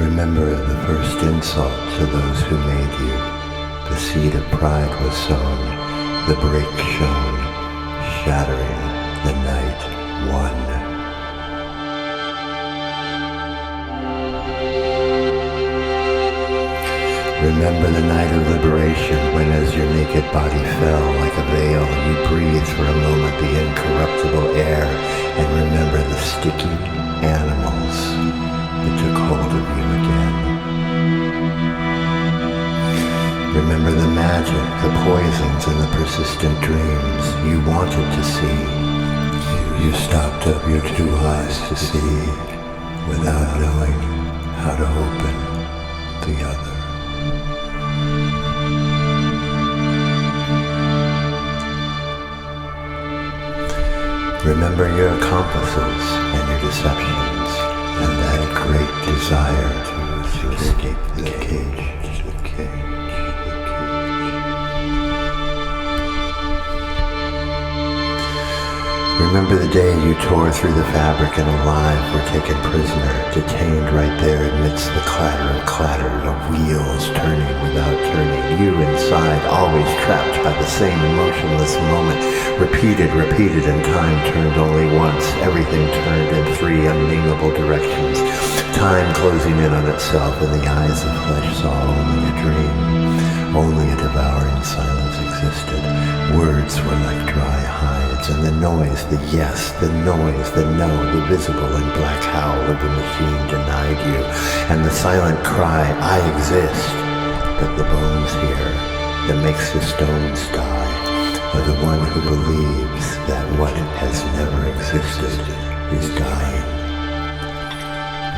Remember the first insult to those who made you. The seed of pride was sown, the break shown, shattering the night one. Remember the night of liberation when as your naked body fell like a veil, you breathed for a moment the incorruptible air, and remember the sticky animals that took hold of you again. Remember the magic, the poisons, and the persistent dreams you wanted to see. You stopped up your two eyes to see without knowing how to open the other. Remember your accomplices and your deceptions, and that great desire to escape the cage. Remember the day you tore through the fabric and alive were taken prisoner, detained right there amidst the clatter of wheels turning without turning. You inside, always trapped by the same emotionless moment, repeated, and time turned only once. Everything turned in three unnameable directions. Time closing in on itself, and the eyes of flesh saw only a dream. Only a devouring silence existed. Words were like dry hides, and the noise, the yes, the noise, the no, the visible and black howl of the machine denied you, and the silent cry, I exist. But the bones here that makes the stones die are the one who believes that what has never existed is dying.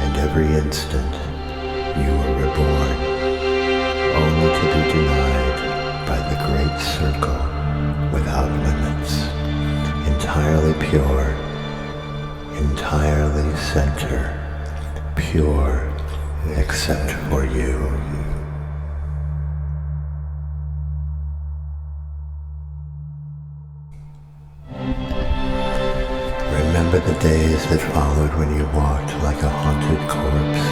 And every instant you are reborn, only to be denied by the great circle without limits, entirely pure, entirely center, pure except for you. Remember the days that followed when you walked like a haunted corpse,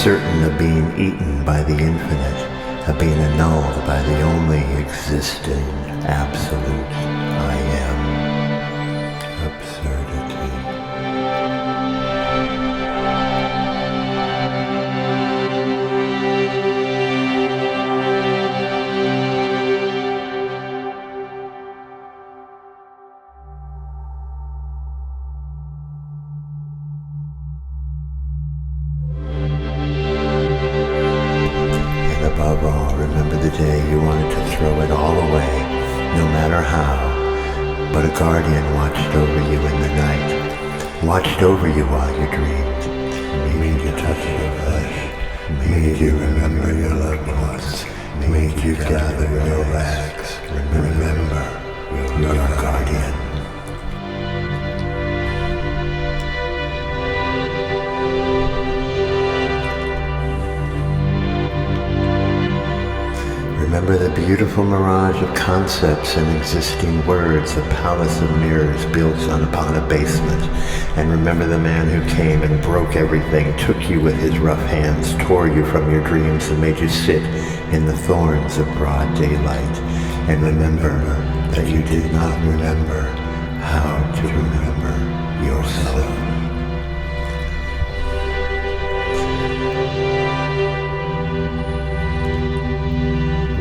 certain of being eaten by the infinite, of being annulled by the only existing absolute I am. Absurdity. Above all, remember the day you wanted to throw it all away, no matter how, but a guardian watched over you in the night, watched over you while you dreamed, made you touch your flesh, made you remember your loved ones, made you gather your rags, remember your guardian. Remember the beautiful mirage of concepts and existing words, a palace of mirrors built upon a basement. And remember the man who came and broke everything, took you with his rough hands, tore you from your dreams, and made you sit in the thorns of broad daylight. And remember that you did not remember how to remember yourself.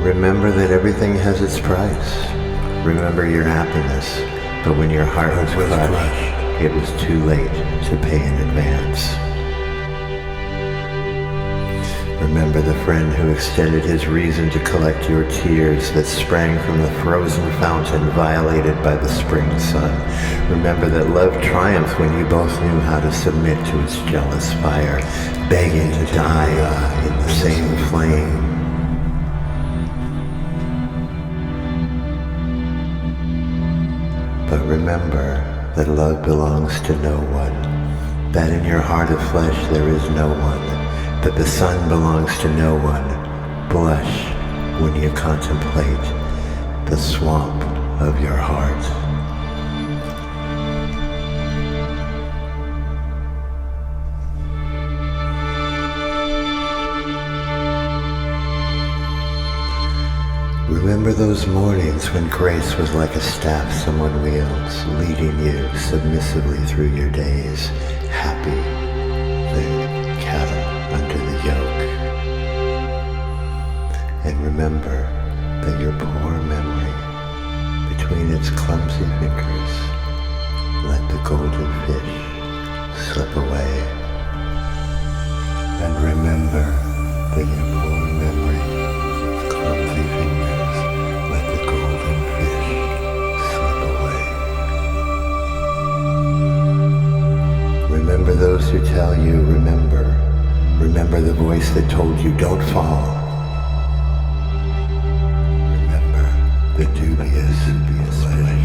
Remember that everything has its price. Remember your happiness, but when your heart was crushed, it was too late to pay in advance. Remember the friend who extended his reason to collect your tears that sprang from the frozen fountain violated by the spring sun. Remember that love triumphed when you both knew how to submit to its jealous fire, begging to die in the same flame. But remember that love belongs to no one, that in your heart of flesh there is no one, that the sun belongs to no one. Blush when you contemplate the swamp of your heart. Remember those mornings when grace was like a staff someone wields, leading you submissively through your days, happy, the cattle under the yoke. And remember that your poor memory, between its clumsy fingers, let the golden fish slip away. And remember that your poor memory, its clumsy fingers, let the golden fish slip away. Remember those who tell you, remember. Remember the voice that told you, don't fall. Remember the dubious pleasure.